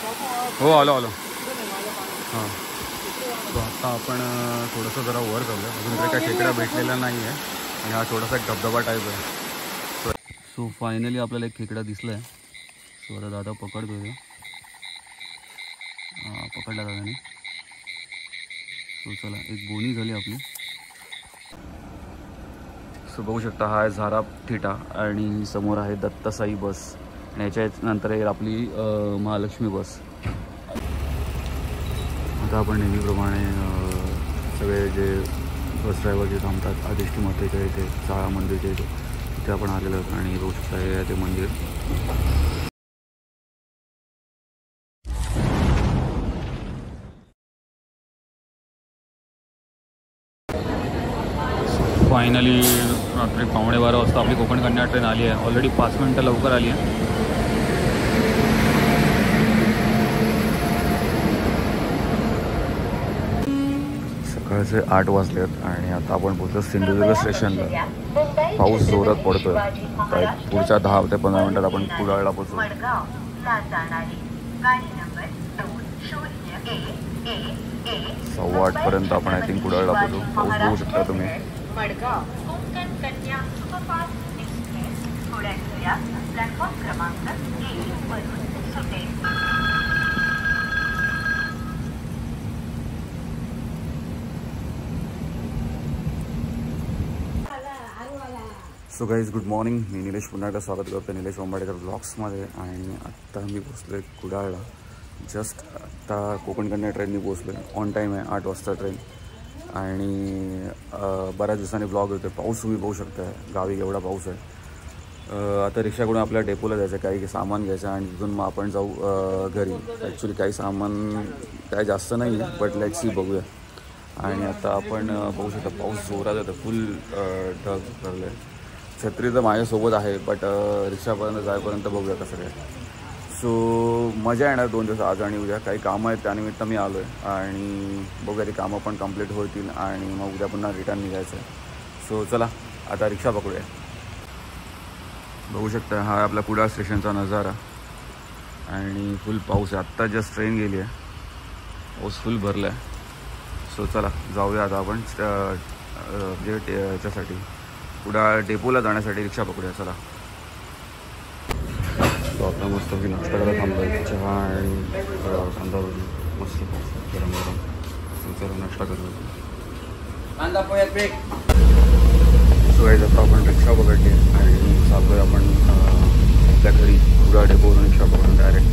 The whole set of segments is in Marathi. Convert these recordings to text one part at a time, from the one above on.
हो आलो आलो हां. तो आता आपण थोडंसं जरा वर जाऊया. अजून काही काय खेकडा भेटलेला नाही आहे आणि हा थोडासा एक धबधबा टाईप आहे. सो फायनली आपल्याला एक खेकडा दिसला आहे. सो आता दादा पकडतो आहे. पकडला दादाने. सो चला एक बोनी झाली आपली. सो बघू शकता हा आहे झारा थिटा आणि समोर आहे दत्तसाई बस आणि याच्या नंतर येईल आपली महालक्ष्मी बस. आता आपण नेहमीप्रमाणे सगळे जे बस ड्रायव्हर जे थांबतात आदिष्टी मातेच्या इथे शाळा मंदिरच्या इथे तिथे आपण आलेलो आहोत आणि बघू शकता हे आहे ते मंदिर. फायनली रात्री 11:15 वाजता आपली कोकण कन्या ट्रेन आली आहे. ऑलरेडी 5 मिनटं लवकर आली आहे. सकाळचे 8 वाजलेत आणि आता आपण पोहोचलो सिंधुदुर्ग स्टेशनला. पाऊस जोरात पडतोय. तर पुढच्या 10 ते 15 मिनटात आपण कुडाळला पोहोचू. 7:15 पर्यंत आपण आय थिंक कुडाळला पोहोचू. पाऊस बघू शकता तुम्ही. मडगाव कोकण कन्या सुपरफास्ट एक्सप्रेस थोड्या वेळात प्लॅटफॉर्म क्रमांक 1 वरून सुटेल. So guys good morning. मी निलेश पुन्हा एकदा स्वागत करतो निलेश वंबाडेकर ब्लॉग्समध्ये. आणि आत्ता मी पोचलो आहे कुडाळला. जस्ट आत्ता कोकण कन्या ट्रेननी पोचलो आहे. ऑन टाईम आहे 8 वाजता ट्रेन. आणि बऱ्याच दिवसांनी ब्लॉग होतो. पाऊस तुम्ही बघू शकता गावी एवढा पाऊस आहे. आता रिक्षाकडून आपल्या डेपोला जायचं आहे. काही सामान घ्यायचं आणि तिथून मग आपण जाऊ घरी. ॲक्च्युली काही सामान काय जास्त नाही आहे बट लेट्स सी बघूया. आणि आता आपण बघू शकता पाऊस जोरात येतो. फुल ढग भरलं आहे. छत्री तर माझ्यासोबत आहे बट रिक्षापर्यंत जायपर्यंत बघूया कसं काय. सो मजा येणार 2 दिवस आज आणि उद्या. काही कामं आहेत त्यानिमित्त मी आलो आहे आणि बघूया ती कामं पण कंप्लीट होतील आणि मग उद्या पुन्हा रिटर्न निघायचं आहे. सो चला आता रिक्षा पकडूया. बघू शकता हा आपला कुडाळ स्टेशनचा नजारा आणि फुल पाऊस आहे. आत्ता जस्ट ट्रेन गेली आहे. पाऊस फुल भरला आहे. सो चला जाऊया आता आपण जे याच्यासाठी कुडाळ डेपोला जाण्यासाठी रिक्षा पकडूया. चला आता मस्त नाश्ता करायला थांबलो आहे. चहा आणि कांदा मस्त गरम गरम. चला नाश्ता करूया. सो गाईज आता आपण रिक्षा पकडली आणि चाललो आहे आपण आपल्या घरी. कुडाळ डेपोवरून रिक्षा पकडून डायरेक्ट.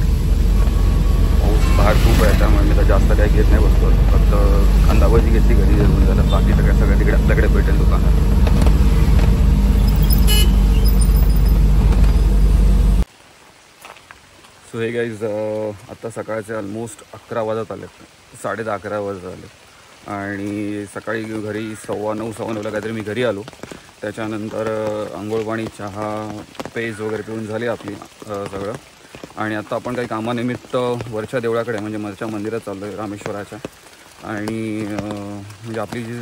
पाऊस बाहेर खूप आहे त्यामुळे मी तर जास्त काही घेत नाही बसतो. फक्त कांदाभजी घेतली घरी घेऊन झालं. बाकी सगळं तिकडे आपल्याकडे भेटेल दुकानात. सो हे गाईज आत्ता सकाळचे ऑलमोस्ट 11 वाजत आले. 10:30-11 वाजत आले. आणि सकाळी घरी 9:15 काहीतरी मी घरी आलो. त्याच्यानंतर आंघोळ पाणी चहा पेज वगैरे पिऊन झाली आपली सगळं. आणि आत्ता आपण काही कामानिमित्त वरच्या देवळाकडे म्हणजे वरच्या मंदिरात चाललो आहे रामेश्वराच्या. आणि म्हणजे आपली जी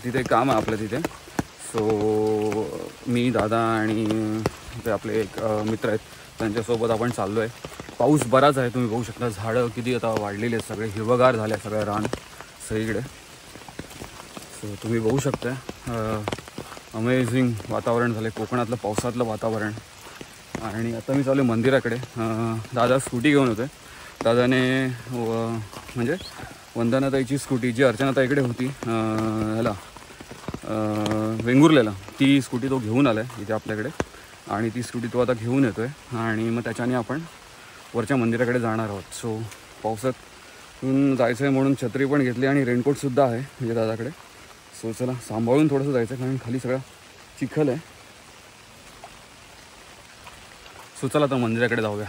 तिथे काम आहे आपलं तिथे. सो मी दादा आणि ते आपले एक मित्र आहेत त्यांच्यासोबत आपण चाललो आहे. पाऊस बराच आहे तुम्ही बघू शकता. झाडं किती आता वाढलेली आहेत. सगळे हिरवगार झाले सगळं रान सगळीकडे. सो तुम्ही बघू शकता अमेझिंग वातावरण झालं आहे कोकणातलं पावसातलं वातावरण. आणि आता मी चालू आहे मंदिराकडे. दादा स्कूटी घेऊन होते. दादाने म्हणजे वंदनाताईची स्कूटी जी अर्चनाताईकडे होती ह्याला वेंगुर्ल्याला ती स्कूटी तो घेऊन आला आहे इथे आपल्याकडे. आणि ती स्कूटी तो आता घेऊन येतो आहे आणि मग त्याच्याने आपण वरच्या मंदिराकडे जाणार आहोत. सो पावसातून जायचं आहे म्हणून छत्री पण घेतली आणि रेनकोटसुद्धा आहे म्हणजे दादाकडे. सो चला सांभाळून थोडंसं जायचं आहे कारण खाली सगळं चिखल आहे. सो चला तर मंदिराकडे जाऊया.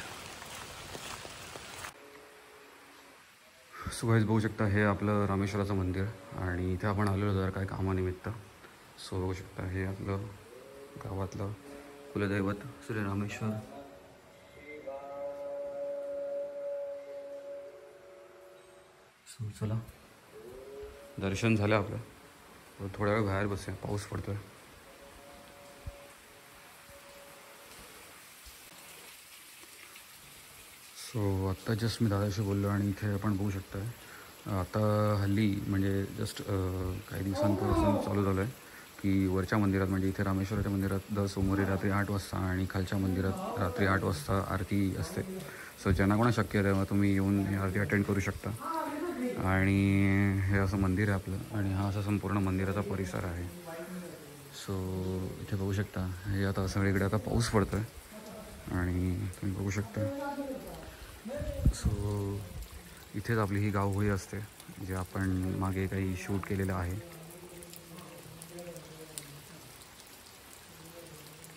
सो गाईज बघू शकता हे आपलं रामेश्वराचं मंदिर आणि इथे आपण आलेलो जर काय कामानिमित्त. सो बघू शकता हे आपलं गावातलं कुलदैवत श्री रामेश्वर. सो चला दर्शन झालं आपलं. थोड्या वेळ बाहेर बसूया पाऊस पडतोय. सो आत्ता जस्ट मी दादाशी बोललो आणि इथे आपण बघू शकता आता हल्ली म्हणजे जस्ट काही दिवसांपासून चालू झालं आहे की वरच्या मंदिरात म्हणजे इथे रामेश्वराच्या मंदिरात दर सोमवारी रात्री 8 वाजता आणि खालच्या मंदिरात रात्री 8 वाजता आरती असते. सो ज्यांना कोणा शक्य आहे तेव्हा तुम्ही येऊन ही आरती अटेंड करू शकता. आणि हे असं मंदिर आहे आपलं आणि हा असा संपूर्ण मंदिराचा परिसर आहे. सो इथे बघू शकता हे आता सगळीकडे आता पाऊस पडतो आहे आणि तुम्ही बघू शकता. सो इथेच आपली ही गावहोळी असते जे आपण मागे काही शूट केलेलं आहे.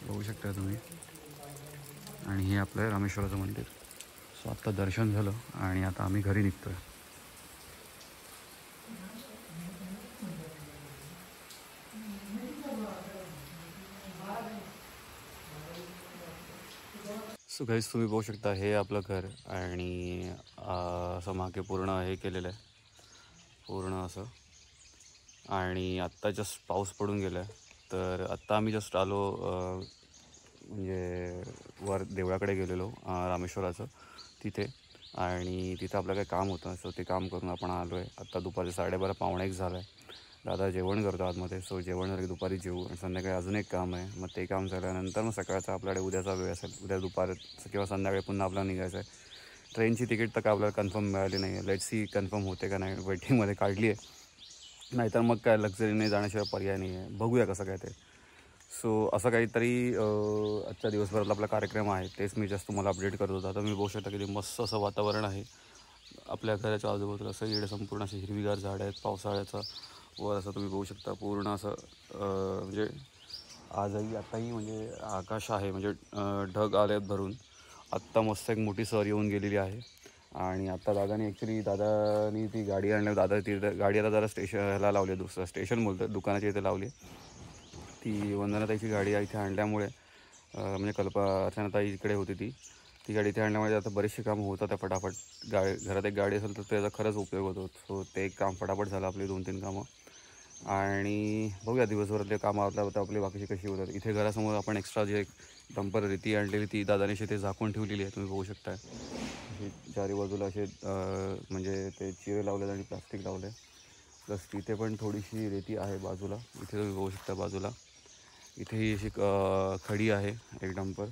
बघू शकता तुम्ही. आणि हे आपलं आहे रामेश्वराचं मंदिर. सो आत्ता दर्शन झालं आणि आता आम्ही घरी निघतो आहे. सो गाईज तुम्ही बघू शकता हे आपलं घर आणि असं मागे पूर्ण हे केलेलं आहे पूर्ण असं. आणि आत्ता जस्ट पाऊस पडून गेला आहे तर आत्ता आम्ही जस्ट आलो म्हणजे वर देवळाकडे गेलेलो रामेश्वराचं तिथे. आणि तिथं आपलं काही काम होतं सो ते काम करून आपण आलो आहे. आत्ता दुपारी 12:30 पावणे 1 झालं आहे. दादा जेवण करतो आतमध्ये. सो जेवण झालं की दुपारी जेवू आणि संध्याकाळी अजून एक काम आहे. मग ते काम झाल्यानंतर मग सकाळचा आपल्याकडे उद्याचा वेळ असेल. उद्या दुपार किंवा संध्याकाळी पुन्हा आपल्याला निघायचं आहे. ट्रेनची तिकीट तर काय आपल्याला कन्फर्म मिळाली नाही आहे. लेट्स सी कन्फर्म होते का नाही. वेटिंगमध्ये काढली आहे. नाहीतर मग काय लक्झरीने जाण्याशिवाय पर्याय नाही आहे. बघूया कसं काय ते. सो असं काहीतरी आजच्या दिवसभरातला आपला कार्यक्रम आहे तेच मी जस्ट तुम्हाला अपडेट करत होता. आता मी बघू शकता किती मस्त असं वातावरण आहे आपल्या घराच्या आजूबाजूला. असं इकडे संपूर्ण अशी हिरवीगार झाडं आहेत पावसाळ्याचं. वर असं तुम्ही बघू शकता पूर्ण असं म्हणजे आताही म्हणजे आकाश आहे म्हणजे ढग आले आहेत भरून. आत्ता मस्त एक मोठी सर येऊन गेलेली आहे. आणि आत्ता दादानी ती गाडी आणली. ती गाडी आता जरा ह्याला लावली आहे. दुसरं स्टेशन बोलतं दुकानाच्या इथे लावली. ती वंदनाताईची गाडी इथे आणल्यामुळे म्हणजे अर्चनाताई इकडे होती ती गाडी इथे आणल्यामुळे आता बरेचसे कामं होतात त्या फटाफट. घरात एक गाडी असेल तर त्याचा खरंच उपयोग होतो. सो ते एक काम फटाफट झालं आपली 2-3 कामं. आणि बघूया दिवसभरातले कामं आपली बाकीची कशी होतात. इथे घरासमोर आपण एक्स्ट्रा जे डंपर रेती आणलेली ती दादाने ते झाकून ठेवलेली आहे तुम्ही बघू शकता. चारी बाजूला असे म्हणजे ते चिरे लावले आणि प्लास्टिक लावले. प्लस तिथे पण थोडीशी रेती आहे बाजूला. इथे तुम्ही बघू शकता बाजूला इथेही अशी खडी आहे एक डंपर.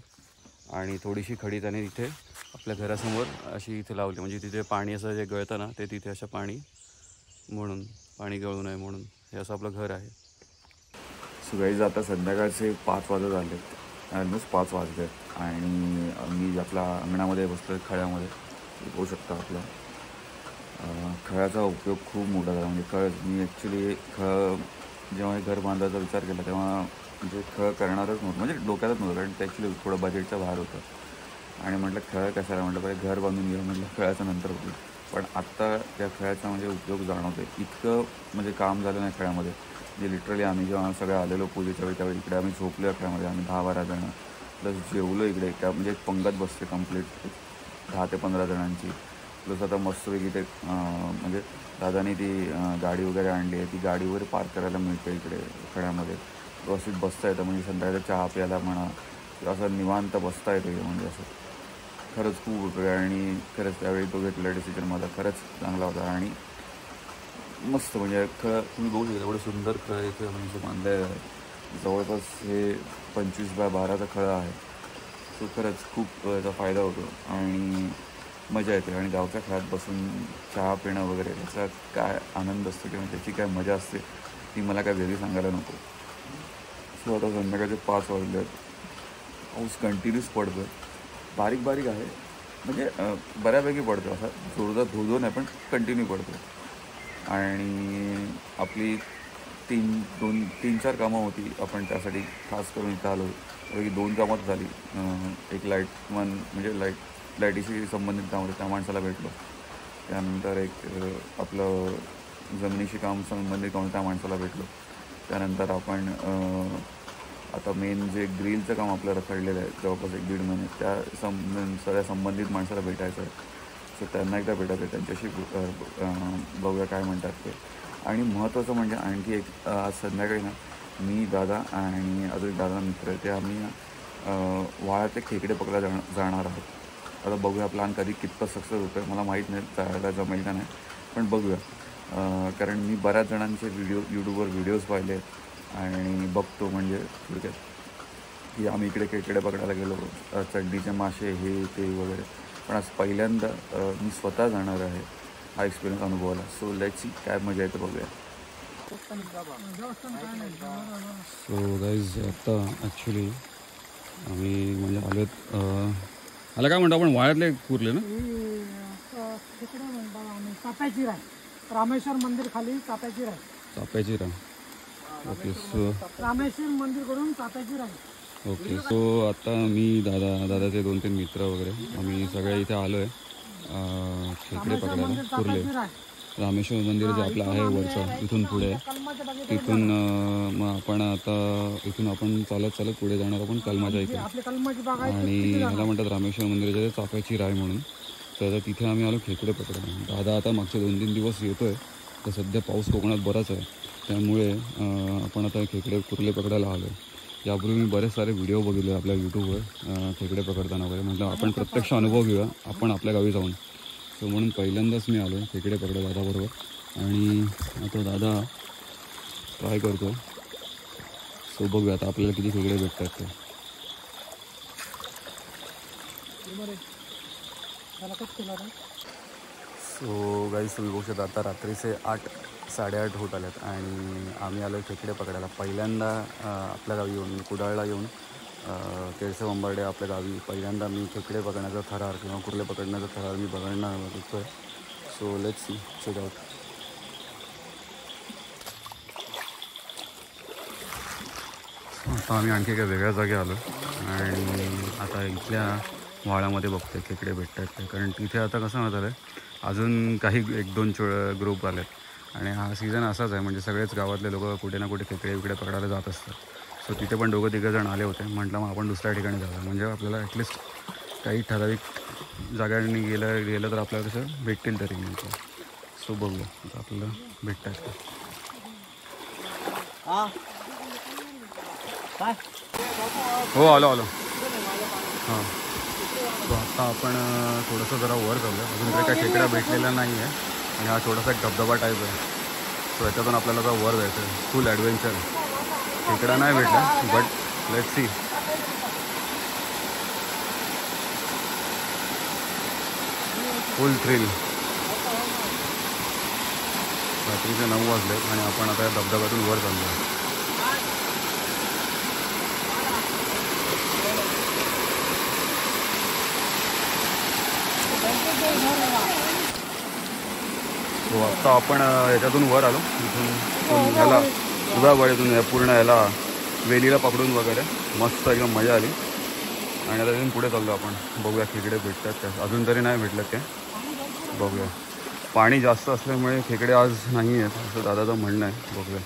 आणि थोडीशी खडी त्याने इथे आपल्या घरासमोर अशी इथे लावली म्हणजे तिथे पाणी असं जे गळतं ना ते तिथे असं पाणी गळू नये म्हणून. हे असं आपलं घर आहे. सो गाईज आता संध्याकाळचे 5 वाजत आले. ऑलमोस्ट 5 वाजले आणि मी आपल्या अंगणामध्ये बसलो खळ्यामध्ये. बघू शकता आपला खळ्याचा उपयोग खूप मोठा झाला. म्हणजे मी ॲक्च्युली जेव्हा हे घर बांधायचा विचार केला तेव्हा म्हणजे करणारच नव्हतं म्हणजे डोक्यातच नव्हतं. कारण ते ॲक्च्युली थोडं बजेटच्या बाहेर होतं. आणि म्हटलं कशाला म्हटलं पहिले घर बांधून घेऊ म्हटलं खळ्याचं नंतर होईल. पण आत्ता त्या खेळाचा म्हणजे उपयोग जाणवतो आहे. इतकं म्हणजे काम झालं नाही खेळामध्ये. म्हणजे लिटरली आम्ही जेव्हा सगळे आलेलो पूजेच्या वेळी त्यावेळी इकडे आम्ही झोपलो खेळामध्ये. आम्ही 10-12 जणं प्लस जेवलो इकडे. म्हणजे एक पंगत बसते कंप्लीट 10 ते 15 जणांची. प्लस आता मस्तपैकी ते म्हणजे दादानी ती गाडी वगैरे आणली आहे. ती गाडी वगैरे पार्क करायला मिळते इकडे खेळामध्ये. व्यवस्थित बसता येतं म्हणजे संध्याकाळचा चहा प्यायला म्हणा किंवा असं निवांत बसता येतं म्हणजे असं खरंच खूप उपयोग आहे. आणि खरंच त्यावेळी तो घेतलेला डिसिजन माझा खरंच चांगला होता. आणि मस्त म्हणजे तुम्ही बघू शकता एवढं सुंदर खळं इथे म्हणजे बांधलं आहे. जवळपास हे 25x12चा खळं आहे. तो खरंच खूप याचा फायदा होतो आणि मजा येते. आणि गावच्या खेळात बसून चहा पिणं वगैरे याचा काय आनंद असतो किंवा त्याची काय मजा असते ती मला काय वेगळी सांगायला नको. सो आता संध्याकाळचे 5 वाजले आहेत. पाऊस कंटिन्यूस पडतो आहे. बारीक बारीक आहे म्हणजे बऱ्यापैकी पडतो. असा जोरदार धोधो नाही पण कंटिन्यू पडतो. आणि आपली 3-4 कामं होती. आपण त्यासाठी खास करून इथं आलो. की 2 कामं झाली. एक म्हणजे लाईटीशी संबंधित काम होतं त्या माणसाला भेटलो. त्यानंतर एक आपलं जमिनीशी काम संबंधित काम त्या माणसाला भेटलो. त्यानंतर आपण आता मेन जे ग्रिलचं काम आपल्याला रखडलेलं आहे जवळपास 1-1.5 महिने त्या सगळ्या संबंधित माणसाला भेटायचं आहे. सो त्यांना एकदा भेटायचं आहे. त्यांच्याशी बघूया काय म्हणतात ते. आणि महत्त्वाचं म्हणजे आणखी एक आज संध्याकाळी ना मी दादा आणि अजून एक दादा मित्र आहे ते आम्ही वाळातले खेकडे पकडायला जाणार आहोत. आता बघूया प्लॅन कधी कितपत सक्सेस होतो आहे. मला माहीत नाही जायला जमेल का नाही, पण बघूया. कारण मी बऱ्याच जणांचे यूट्यूबवर व्हिडिओज पाहिले आणि बघतो म्हणजे थोडक्यात की आम्ही इकडे खेकडे पकडायला गेलो, चड्डीचे मासे हे ते वगैरे, पण आज पहिल्यांदा मी स्वतः जाणार आहे हा एक्सपिरियन्स अनुभवायला. सो लेट्स सी काय मजा येते बघूया. सो गाईज आता ॲक्च्युली आम्ही म्हणजे आलोत मला काय म्हणतो आपण वाळ्यातले कुर्ले ना चाप्याची राय, रामेश्वर मंदिर खाली चाप्याची राय. चाप्याची राय ओके. सो रामेश्वर मंदिर कडून चाप्याची राय. ओके. सो आता मी दादाचे 2-3 मित्र वगैरे आम्ही सगळे इथे आलो आहे खेकडे पकडायला कुर्ले. रामेश्वर मंदिर जे आपलं आहे वरचं इथून पुढे, तिथून मग आपण आता इथून आपण चालत पुढे जाणार आपण कलमाच्या इथे. आणि ह्याला म्हणतात रामेश्वर मंदिराच्या चाफ्याची राय म्हणून. तर तिथे आम्ही आलो खेकडे पकडायला. दादा आता मागचे 2-3 दिवस येतो आहे, तर सध्या पाऊस कोकणात बराच आहे, त्यामुळे आपण आता खेकडे कुर्ले पकडायला आलो आहे. यापूर्वी मी बरेच सारे व्हिडिओ बघितले आपल्या यूट्यूबवर खेकडे पकडताना वगैरे. म्हटलं आपण प्रत्यक्ष अनुभव घेऊया आपण आपल्या गावी जाऊन. सो म्हणून पहिल्यांदाच मी आलो आहे खेकडे पकडा दादाबरोबर. आणि आता दादा ट्राय करतो. सो बघूया आता आपल्याला किती खेकडे भेटतात ते. सो गाईस तुम्ही बघू शकता आता रात्रीचे 8-8:30 होत आल्यात आणि आम्ही आलो खेकडे पकडायला. पहिल्यांदा आपल्या गावी येऊन कुडाळला येऊन केळसे वंबार्डे आपल्या गावी पहिल्यांदा मी खेकडे पकडण्याचा थरार किंवा कुर्ले पकडण्याचा थरार मी बघणार होतो. So let's see check out. आता आम्ही आणखी एका वेगळ्या जागी आलो आणि आता इथल्या वाळामध्ये बघतोय खेकडे भेटतात ते. कारण तिथे आता कसं होत आहे अजून काही 1-2 ग्रुप आलेत आणि हा सीझन असाच आहे म्हणजे सगळेच गावातले लोक कुठे ना कुठे खेकडे पकडायला जात असतात. सो तिथे पण 2-3 जण आले होते. म्हटलं मग आपण दुसऱ्या ठिकाणी जाऊया म्हणजे आपल्याला ॲटलिस्ट काही ठराविक जागांनी गेलं तर आपल्याला कसं भेटतील तरी नंतर. सो बघूया आता आपल्याला भेटतात का. हो आलो हां. सो आता आपण थोडंसं जरा वर जाऊया. अजून काही काय खेकडा भेटलेला नाही आहे आणि हा थोडासा एक धबधबा टाईप आहे. सो याच्यातून आपल्याला आता वर जायचं आहे. फुल ॲडव्हेंचर. खेकडा नाही भेटला but let's see. Full thrill. रात्रीचे 9 वाजले आणि आपण आता या धबधब्यातून वर चाललो आहे. सो आत्ता आपण याच्यातून वर आलो. इथून ह्याला उदाबाळीतून पूर्ण ह्याला वेलीला पकडून वगैरे मस्त एकदम मजा आली. आणि आता इथून पुढे चाललो आपण. बघूया खेकडे भेटतात त्या. अजून तरी नाही भेटलं ते. बघूया. पाणी जास्त असल्यामुळे खेकडे आज नाही आहेत असं दादाचं म्हणणं आहे. बघूया.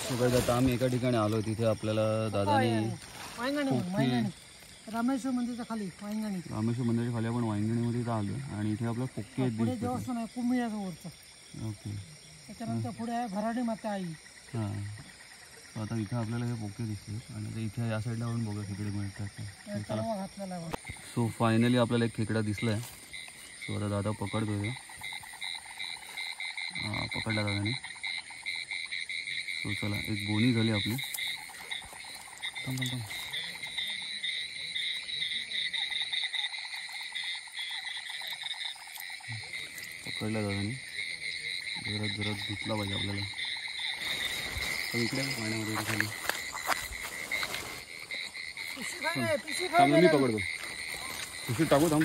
सगळं आता आम्ही एका ठिकाणी आलो. तिथे आपल्याला दादाने रामेश्वर मंदिरच्या खाली वांगणी. रामेश्वर मंदिरच्या खाली आपण वांगणीमध्ये इथं आलो आणि इथे आपलं पोक्के देवस्थान आहे कुमियावरचं. ओके. त्याच्यानंतर पुढे आहे भराडी माता आई. हां. आता इथं आपल्याला हे पोके दिसतात आणि ते इथे या साईडला पण बघा खेकडे मिळतात. सो फायनली आपल्याला एक खेकडा दिसला आहे. सो आता दादा पकडतोय. पकडला दादाने. सो चला एक बोनी झाली आपली. पकडला दादाने. जरा धुतला पाहिजे आपल्याला. इकडे पाण्यामध्ये खाली मी पकडतो. पिशवी टाकू थांब.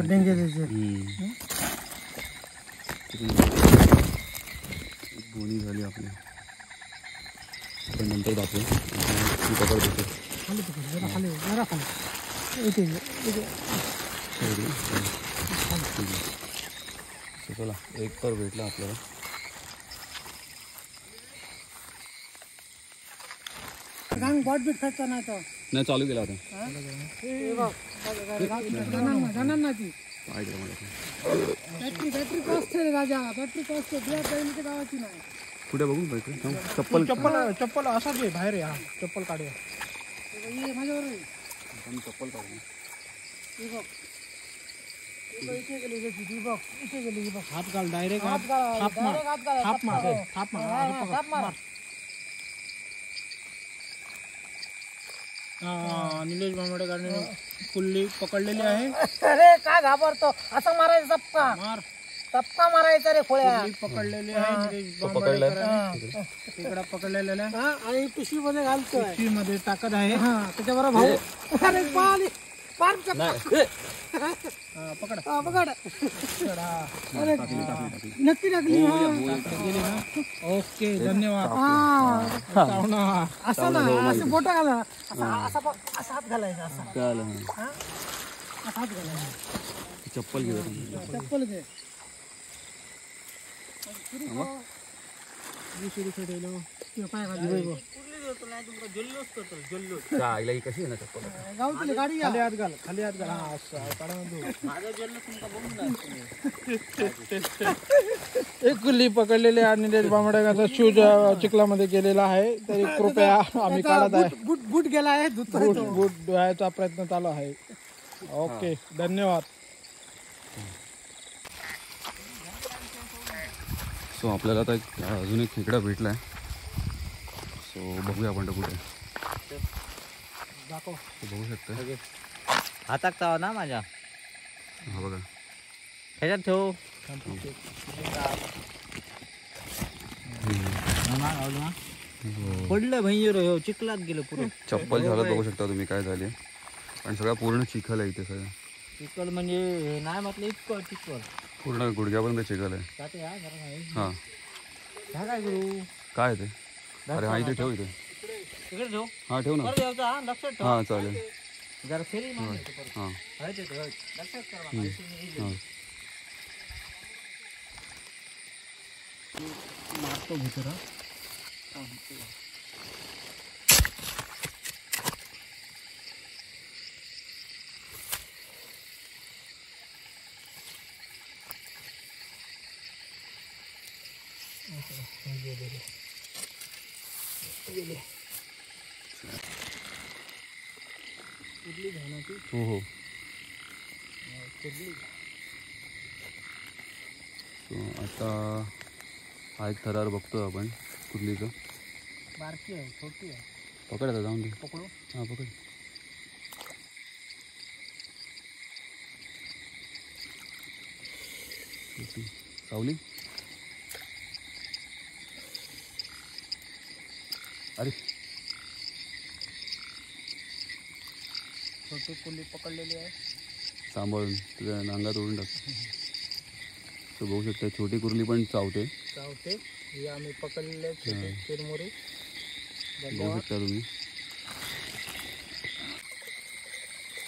डेंगे बोनी झाली आपली. आपण नंतर दाखवू. मी पकडतो. चला एक तर भेटला आपल्याला. नाही चालू केला आता. काय केलं मला बॅटरी कॉस्ट आहे राजा, बॅटरी कॉस्ट आहे, बिया पहिली ते गावाची नाही. कुठे बघू बैटरी चप्पल चप्पल असाच आहे बाहेर आहे. हा चप्पल काढूया माझ्यावर चप्पल काढू इथे गेली बघ, इथे गेली बघ. हात घाल डायरेक्ट हात घाला, direct हात घाला, थाप मार हो. थाप मार हा, हा, थाप मार. निलेश बांबडेकरांनी कुल्ली पकडलेली आहे. अरे काय घाबरतो, असं मारायचं चपका, मार चपका मारायचा रे खोळ्या. कुल्ली पकडलेली आहे निलेश पकडलाय. बांबडेकरांनी तिकडं पकडलेलं आहे. आणि पिशवी मध्ये घालतोय. पिशवी मध्ये टाकत आहे. त्याच्याबरोबर भाऊ अरे पाल पार चपका. पकड पकड. अरे नक्की टाकली. गेली ना. ओके धन्यवाद. चावणा. असं ना, असं बोट घाला, असा हात घालायचा, असा हात घालायचा. चप्पल घेऊया चप्पल घे. पाय घाल. आईला कशी आहे ना चप्पल गावची गाडी खाली हात घाल, खाली हात घाल. हा असं काढा ना तू. एक कुल्ली पकडलेली आहे. निलेश बांबडेकरांचा शूज चिखलामध्ये गेलेला आहे, तरी कृपया आम्ही काढत आहे. बूट गेला आहे, बूट धुवायचा प्रयत्न चालू आहे. ओके धन्यवाद. सो आपल्याला आता अजून एक खेकडा भेटला आहे. सो बघूया आपण तो कुठे दाखव. बघू शकता. हातात चावा ना माझ्या, हा बघा ह्याच्यात ठेव. पडलं भैर हो, चिखलात गेलं पुढे. चप्पल झालं बघू शकता तुम्ही काय झाले. आणि सगळा पूर्ण चिखल आहे इथे. सगळं चिखल म्हणजे हे नाही म्हटलं इतकं चिखल, पूर्ण गुडघ्यापर्यंत चिखल आहे. जाते हा जरा नाही. हा ह्या काय करू, काय ते. अरे हा इथे ठेव इथे. तिकडे ठेव. हा ठेव ना. परत यायचं हा, लक्षात ठेव. हा चालेल. जरा फेरी मारून येतो परत. हा हळद येतो, हळद. लक्षात कर बाबा, इथे मी येईल. हा मारतो भीतर. हो हो. सो आता हा एक थरार बघतो आपण कुर्लीचं. बारकी आहे, छोटी आहे. पकड आता जाऊन दे. पकडू. हा पकड. सावली. अरे छोटी कुल्ली पकडलेली आहे. सांभाळून तुझ्या अंगात ओढून टाक. तो बघू शकता छोटी कुर्ली पण चावते. चावते. ही आम्ही पकडलेले आहे, छोटे चिरमुरी. बघू शकता तुम्ही.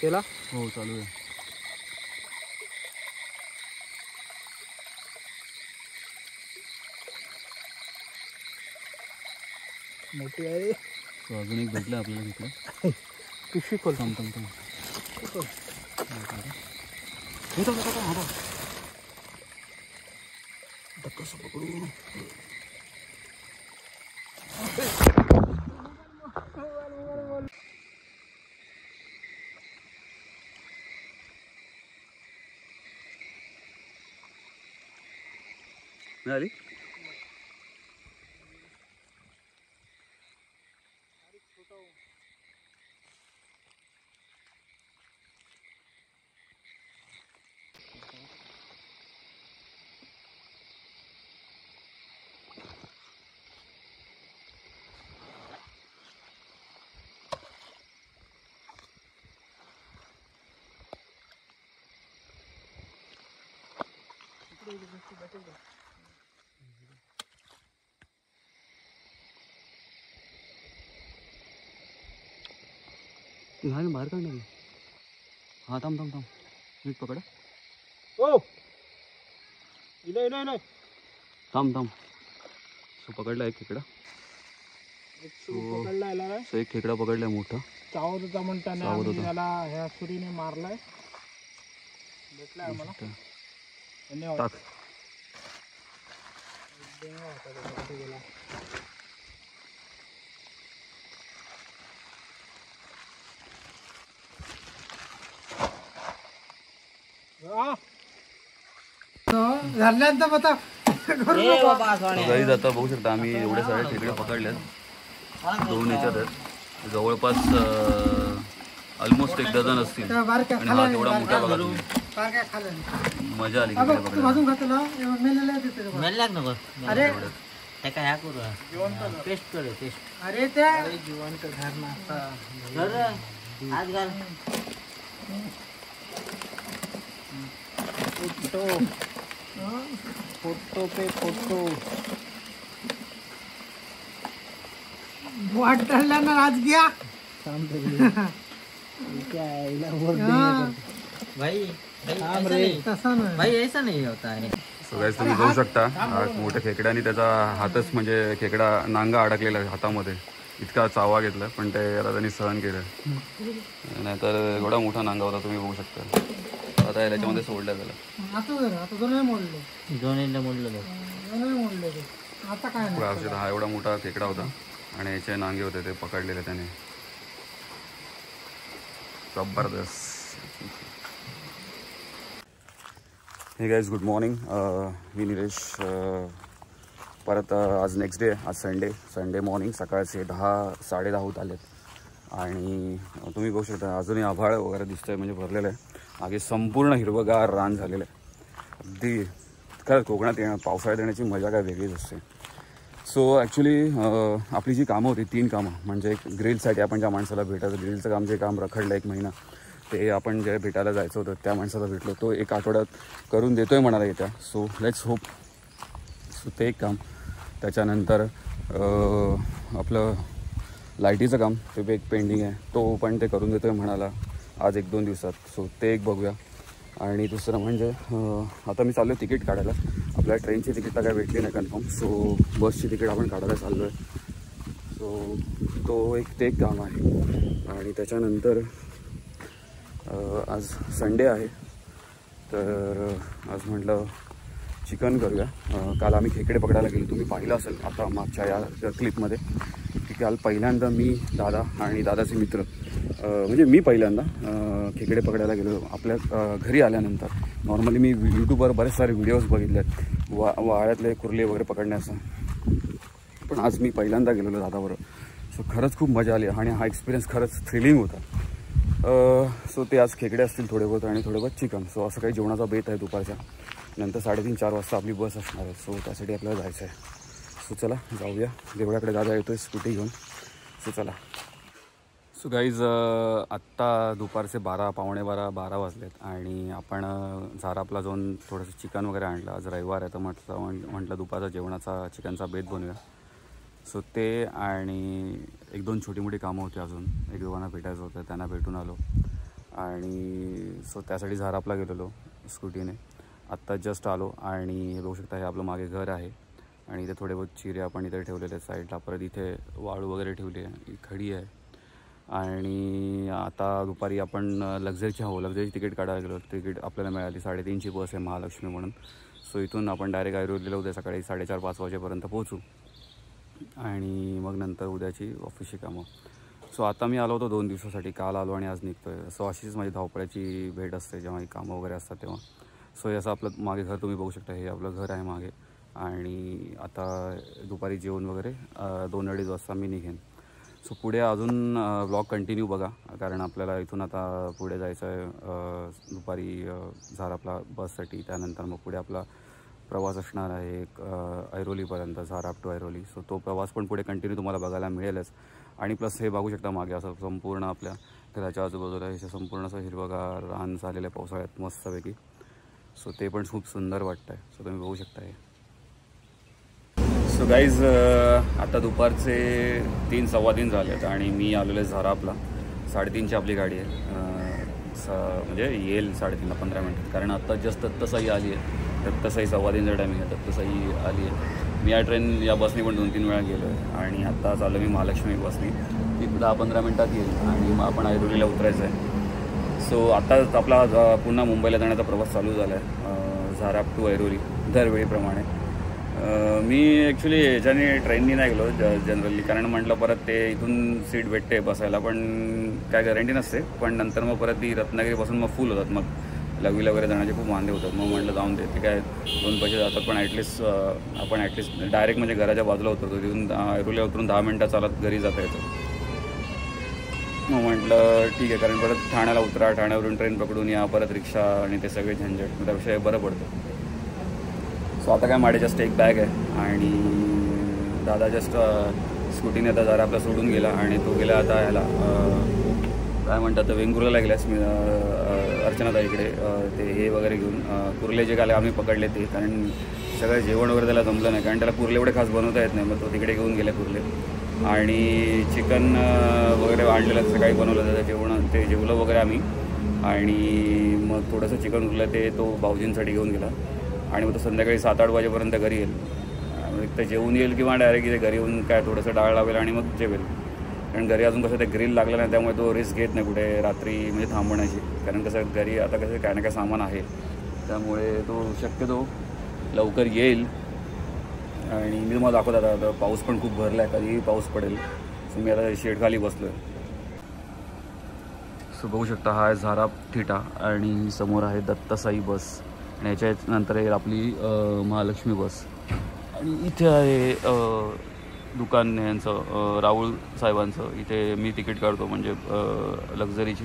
केला. हो चालू आहे. मोठी आहे. तो अजून एक भेटला आपल्याला तिकडे. पिशवी खोल. थांब थांब थांब. आता कसं पकडू. मिळाली. नाही बाहेर काढणार. हा थांब थांब थांब. नीट पकड. ओ इले इले इले. थांब थांब. सो पकडला एक खेकडा. पकडला याला रे. सो एक खेकडा पकडलाय मोठा. चावत होता म्हणताना चावत आम्ही होता. याला ह्या सुरीने मारलाय. भेटला आम्हाला. धन्यवाद. टाक. कुठे गेला? झाल्यानंतर आता ए बाबा असवाने. गाईज आता बघू शकता आम्ही एवढे सारे खेकडे पकडलेत. 2 याच्यात आहेत. जवळपास ऑलमोस्ट 1 डझन असतील. बारक्या आणि हा तेवढा मोठा बघा तुम्ही. बारक्या खाल्लं मजा आली अगं, खेकडे तू पकडायला. भाजून खातो मेलेला देते बघ. मेल लाग नको. अरे ते काय ह्या करू पेस्ट करू पेस्ट अरे त्या जिवंत घालणार आता. घर आज घाल. फोटो पे फोटो. वाट काढल्यानं आज घ्या भाई थांब रे. तसा नाही भाई ऐसा नहीं होता है. सो गाईज तुम्ही बघू शकता मोठ्या खेकड्याने त्याचा हातच म्हणजे खेकडा नांगा अडकलेला आहे हातामध्ये. इतका चावा घेतला पण ते याला त्यांनी सहन केलं. नाहीतर एवढा मोठा नांगा होता तुम्ही बघू शकता. आता याच्यामध्ये सोडलं त्याला. आता जरा आता दोन मोडले दोन्हीला मोडलं दोन मोडले ते आता काय नाही. औषध हा एवढा मोठा खेकडा होता आणि याचे नांगे होते ते पकडलेले त्याने. जबरदस्त. हे गाईज गुड मॉर्निंग. मी निलेश. परत आज नेक्स्ट डे. आज संडे मॉर्निंग. सकाळचे 10-10:30 होत आलेत आणि तुम्ही बघू शकता अजूनही आभाळ वगैरे दिसतंय म्हणजे भरलेलं आहे. मागे संपूर्ण हिरवगार रान झालेलं आहे. अगदी खरंच कोकणात पावसाळ्यात येण्याची मजा काय वेगळीच असते. सो ॲक्च्युली आपली जी कामं होती 3 कामं म्हणजे एक ग्रिलसाठी आपण ज्या माणसाला भेटायचं ग्रिलचं काम जे काम रखडलं 1 महिना ते आपण जे भेटायला जायचं होतं त्या माणसाला भेटलो. तो 1 आठवड्यात करून देतो आहे म्हणाला येत्या. So let's hope. सो ते एक काम. त्याच्यानंतर आपलं लाईटीचं काम ते एक पेंडिंग आहे. तो पण ते करून देतो आहे म्हणाला आज 1-2 दिवसात. सो ते एक बघूया. आणि दुसरं म्हणजे आता मी चाललो आहे तिकीट काढायला. आपल्या ट्रेनची तिकीट तर काय भेटली नाही कन्फर्म. सो बसची तिकीट आपण काढायला चाललो आहे. सो तो ते एक काम आहे. आणि त्याच्यानंतर आज संडे आहे तर आज म्हटलं चिकन करूया. काल आम्ही खेकडे पकडायला गेलो. तुम्ही पाहिलं असेल आता मागच्या या क्लिपमध्ये की काल पहिल्यांदा मी दादा आणि दादाचे मित्र म्हणजे मी पहिल्यांदा खेकडे पकडायला गेलो. आपल्या घरी आल्यानंतर नॉर्मली मी यूट्यूबवर बरेच सारे व्हिडिओज बघितले आहेत वाळ्यातले कुर्ले वगैरे पकडण्याचं. पण आज मी पहिल्यांदा गेलेलो दादाबरोबर. सो खरंच खूप मजा आली आणि हा एक्सपिरियन्स खरंच थ्रिलिंग होता. सो ते आज खेकडे असतील थोडे बहुत आणि थोडे बहुत चिकन. सो असं काही जेवणाचा बेत आहे दुपारच्या. नंतर 3:30-4 वाजता आपली बस असणार आहे. सो त्यासाठी आपल्याला जायचं आहे. सो चला जाऊया. देवळाकडे दादा येतो आहे स्कूटी घेऊन. सो चला. सो गाईज आत्ता दुपारचे 12 वाजलेत आणि आपण झारापला जाऊन थोडंसं चिकन वगैरे आणलं. आज रविवार आहे तर म्हटलं दुपारचा जेवणाचा चिकनचा बेत बनवूया. सो ते आणि 1-2 छोटी मोठी कामं होती अजून. 1-2 भेटायचं होतं त्यांना भेटून आलो आणि सो त्यासाठी झारापला गेलेलो स्कूटीने. आत्ता जस्ट आलो आणि बघू शकता हे आपलं मागे घर आहे आणि इथे थोडे बहुत चिरे आपण इथे ठेवलेले आहेत साईडला. परत इथे वाळू वगैरे ठेवली आहे. खडी आहे. आणि आता दुपारी आपण लक्झरीची तिकीट काढायला गेलो. तिकीट आपल्याला मिळाली. 3:30ची बस आहे महालक्ष्मी म्हणून. सो इथून आपण डायरेक्ट ऐरोलीला उद्या सकाळी 4:30-5 वाजेपर्यंत पोहोचू आणि मग नंतर उद्याची ऑफिसची कामं. सो आता मी आलो होतो 2 दिवसासाठी. काल आलो आणि आज निघतो आहे. सो अशीच माझी धावपळ्याची भेट असते जेव्हा ही कामं वगैरे असतात तेव्हा. सो हे असं आपलं मागे घर तुम्ही बघू शकता. हे आपलं घर आहे मागे. आणि आता दुपारी जेवण वगैरे 2-2:30 वाजता मी निघेन. सो पुढे अजून व्लॉग कंटिन्यू बघा कारण आपल्याला इथून आता पुढे जायचं आहे दुपारी झारापला बससाठी. त्यानंतर मग पुढे आपला प्रवास असणार आहे ऐरोलीपर्यंत. झाराप टू ऐरोली. सो तो प्रवास पण पुढे कंटिन्यू तुम्हाला बघायला मिळेलच. आणि प्लस हे बघू शकता मागे असं संपूर्ण आपल्या घराच्या आजूबाजूला हे संपूर्ण असं हिरवगार रान झालेलं आहे पावसाळ्यात मस्तपैकी. सो ते पण खूप सुंदर वाटतं आहे. सो तुम्ही बघू शकता हे. सो गाईज आता दुपारचे 3-3:15 झालेत आणि मी आलेलो आहे झारापला. 3:30ची आपली गाडी आहे. म्हणजे येईल 3:30ला 15 मिनिट कारण आत्ता जस्ट तसंही आली आहे. तसंही 3:15चा टायमिंग आहे. तसंही आली आहे. मी या बसने पण 2-3 वेळा गेलो आहे आणि आत्ता चाललो मी महालक्ष्मी बसने. ती 10-15 मिनिटात येईल आणि मग आपण ऐरोलीला उतरायचं आहे. सो आत्ताच आपला पुन्हा मुंबईला जाण्याचा प्रवास चालू झाला आहे, Zarap to Airoli दरवेळीप्रमाणे. Me actually याच्याने ट्रेननी नाही गेलो जनरली, कारण म्हटलं परत ते इथून सीट भेटते बसायला, पण काय गॅरंटी नसते. पण नंतर मग परत ती रत्नागिरीपासून मग फुल होतात, मग लघवीला वगैरे जाण्याचे खूप वांदे होतात. मग म्हटलं जाऊन दे, ते काय 2 पैसे जातात, पण आपण ॲटलिस्ट डायरेक्ट म्हणजे घराच्या बाजूला उतरतो, तिथून ऐरोलीला उतरून 10 मिनटं चालत घरी जाता येतं. मग म्हटलं ठीक आहे, कारण परत ठाण्याला उतरा, ठाण्यावरून ट्रेन पकडून या, परत रिक्षा आणि ते सगळे झंझट, त्यापेक्षा बरं पडतं. सो आता काय माझे जस्ट एक बॅग आहे आणि दादा जस्ट स्कूटीने आता जरा आपला सोडून गेला आणि तो गेला आता ह्याला काय म्हणतात वेंगुर्ल्याला गेल्यास मी अर्चनाताईकडे ते हे वगैरे घेऊन कुर्ले जे काय आम्ही पकडले ते, कारण सगळं जेवण वगैरे त्याला जमलं नाही, कारण त्याला कुर्ले एवढे खास बनवता येत नाही. मग तो तिकडे घेऊन गेला कुर्ले आणि चिकन वगैरे आणलेलं सकाळी बनवलं त्याचं जेवण, ते जेवलं वगैरे आम्ही. आणि मग थोडंसं चिकन उरलं ते तो भाऊजींसाठी घेऊन गेला आणि मग तो संध्याकाळी 7-8 वाजेपर्यंत घरी येईल. एक तर जेवून येईल किंवा डायरेक्ट इथे घरी येऊन काय थोडंसं डाळ लावेल आणि मग जेवेल, कारण घरी अजून कसं ते ग्रिल लागलं नाही, त्यामुळे तो रिस्क घेत नाही कुठे रात्री म्हणजे थांबण्याची, कारण कसं घरी आता कसं काय ना काय सामान आहे, त्यामुळे तो शक्यतो लवकर येईल. आणि मी तुम्हाला दाखवत आता पाऊस पण खूप भरला आहे, कधीही पाऊस पडेल. सो मी आता शेडखाली बसलो आहे. सो बघू शकता हा आहे झाराप थिटा आणि समोर आहे दत्तसाई बस आणि याच्या नंतर येईल आपली महालक्ष्मी बस. आणि इथे आहे दुकान यांचं राहुल साहेबांचं, इथे मी तिकीट काढतो म्हणजे लक्झरीची.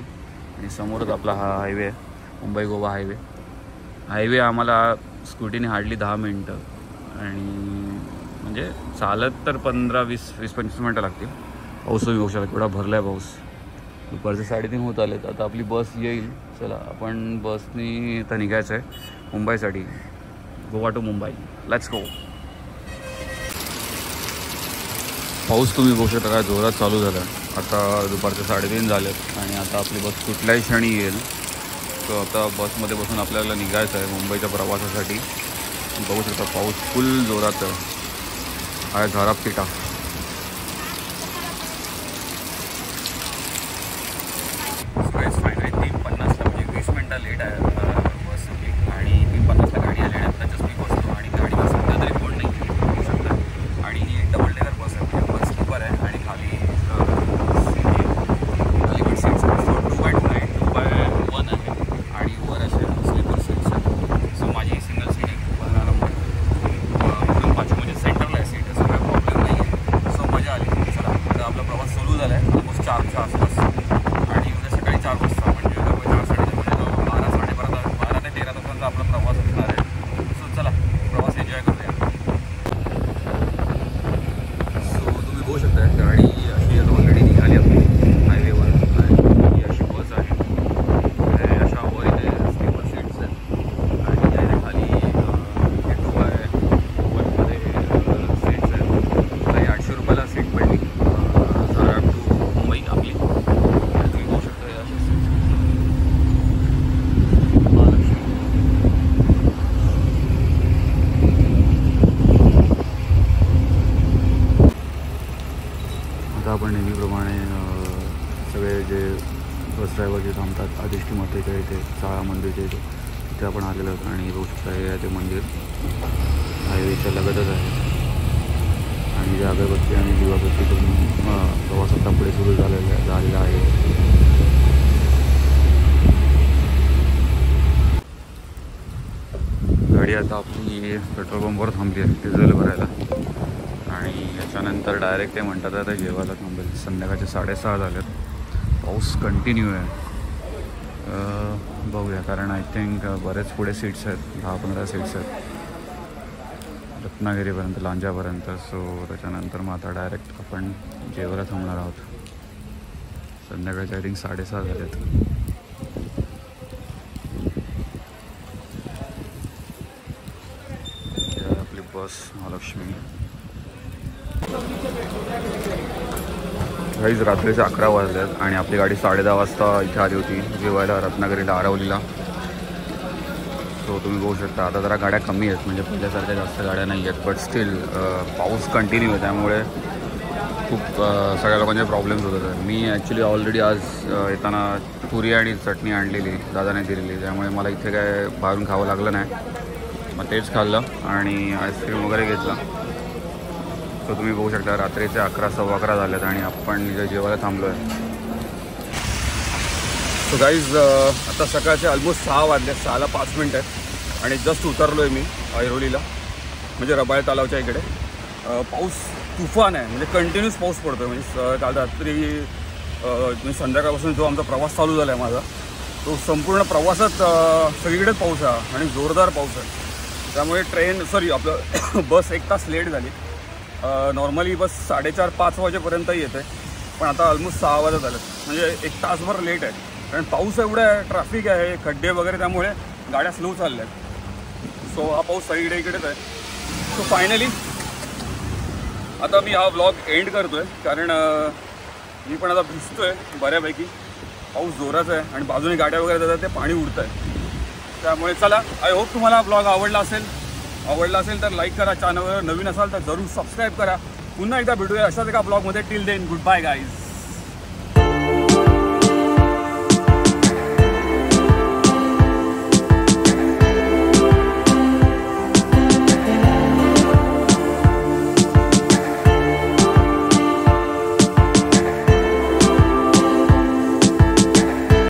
आणि समोरच आपला हा हायवे आहे, मुंबई गोवा हायवे आम्हाला स्कूटीने हार्डली 10 मिनटं आणि म्हणजे चालत तर 15-20-25 मिनटं लागतील. पाऊस तुम्ही बघू शकता, एवढा भरला आहे पाऊस. दुपारचे 3:30 होत आलेत, आता आपली बस येईल. चला आपण बसनी इथं निघायचं आहे मुंबईसाठी, Goa to Mumbai. Let's go. पाऊस तुम्ही बघू शकता काय जोरात चालू झाला आहे. आता दुपारचे 3:30 झालेत आणि आता आपली बस कुठल्याही क्षणी येईल. सो आता बसमध्ये बसून आपल्याला निघायचं आहे मुंबईच्या प्रवासासाठी. बघू शकता पाऊस फुल जोरात आहे. झाराप थिटा. फायनली 3:50ला म्हणजे 20 मिनटं लेट आहे बस आणि 3:50ला गाडी आली आणि आता जस्ट मी बसतो आणि गाडीवर सध्या तरी कोण नाही होऊ शकतं. आणि डबल डेकर बस आहे, बस स्लीपर आहे आणि खाली पण सीट्स 2x9 2x1 आहे आणि वर असे स्लीपर सीट्स आहेत. सो माझी सिंगल सीट आहे, 15 नंबर एकदम पाचवी म्हणजे सेंटरला आहे सीट, असं काही प्रॉब्लेम नाही आहे. सो मजा आली. चला आता आपला प्रवास सुरू झाला आहे ऑलमोस्ट 4च्या आसपास आणि उद्या सकाळी 4 वाजता म्हणजे 4:30 म्हणजे 12 ते 13 तासांचा आपला प्रवास असणार आहे. सो चला प्रवास एन्जॉय करूया. सो तुम्ही बघू शकता गाडी अशी आता ऑलरेडी निघाली आपली हायवेवर आणि अशी बस आहे. अशा वर इथे स्लीपर सीट्स आहेत आणि इथे खाली 2x1मध्ये सीट्स आहेत. काही 800 रुपयाला सीट पडली झाराप टू मुंबई आपली. तुम्ही बघू शकता अशा सीट्स. आता आपण नेहमीप्रमाणे सगळे जे बस ड्रायव्हर जे थांबतात आदिष्टी मातेच्या इथे शाळा मंदिरच्या इथे तिथे आपण आलेलो आहोत. आणि बघू शकता हे ते मंदिर हायवेच्या लगतच आहे आणि जे अगरबत्ती आणि दिवाबत्ती करून प्रवास आता पुढे सुरू झालेला आहे. गाडी आता आपली पेट्रोल पंपवर थांबली आहे डिझेल भरायला आणि याच्यानंतर डायरेक्ट ते म्हणतात आता जेवायला थांबेल. संध्याकाळचे 6:30 झालेत. पाऊस कंटिन्यू आहे. बघूया, कारण आय थिंक बरेच पुढे सीट्स आहेत, 10-15 सीट्स आहेत रत्नागिरीपर्यंत, लांजापर्यंत. सो त्याच्यानंतर मग आता डायरेक्ट आपण जेवायला थांबणार आहोत. संध्याकाळचे आय थिंक 6:30 झालेत. आपली बस महालक्ष्मी. काहीच रात्रीचे 11 वाजल्यात आणि आपली गाडी 10:30 वाजता इथे आली होती जेवायला रत्नागिरीला आरवलीला. सो तुम्ही बघू शकता आता जरा गाड्या कमी आहेत, म्हणजे पहिल्यासारख्या जास्त गाड्या नाही आहेत, बट स्टील पाऊस कंटिन्यू आहे त्यामुळे खूप सगळ्या लोकांचे प्रॉब्लेम्स होत होते. मी ॲक्च्युली ऑलरेडी आज येताना पुरी आणि चटणी आणलेली दादाने दिलेली, त्यामुळे मला इथे काय बाहेरून खावं लागलं नाही. मग तेच खाल्लं आणि आईस्क्रीम वगैरे घेतला. सो तुम्ही बघू शकता रात्रीचे 11, 11:15 झालेत आणि आपण इथे जेवायला थांबलो आहे. सो गाईज आता सकाळचे ऑलमोस्ट 6 वाजले, 6ला 5 मिनिट आहेत आणि जस्ट उतरलो आहे मी ऐरोलीला, म्हणजे रबाळे तलावच्या इकडे. पाऊस तुफान आहे, म्हणजे कंटिन्यूस पाऊस पडतो आहे. म्हणजे काल रात्री म्हणजे संध्याकाळपासून जो आमचा प्रवास चालू झाला आहे माझा, तो संपूर्ण प्रवासात सगळीकडेच पाऊस आहे आणि जोरदार पाऊस आहे. त्यामुळे आपलं बस 1 तास लेट झाली. नॉर्मली बस 4:30-5 वाजेपर्यंत येते, पण आता ऑलमोस्ट 6 वाजत आले, म्हणजे 1 तासभर लेट आहे. कारण पाऊस एवढा आहे, ट्रॅफिक आहे, खड्डे वगैरे, त्यामुळे गाड्या स्लो चालल्या आहेत. सो हा पाऊस सगळीकडे इकडेच आहे. सो फायनली आता मी हा व्लॉग एंड करतो आहे, कारण मी पण आता भिजतो आहे बऱ्यापैकी. पाऊस जोराचा आहे आणि बाजूने गाड्या वगैरे जातात, ते पाणी उडतं आहे. त्यामुळे चला, आय होप तुम्हाला हा व्लॉग आवडला असेल तर लाईक करा. चॅनलवर नवीन असाल तर जरूर सबस्क्राईब करा. पुन्हा एकदा भेटूया अशाच एका ब्लॉगमध्ये. Till then goodbye guys.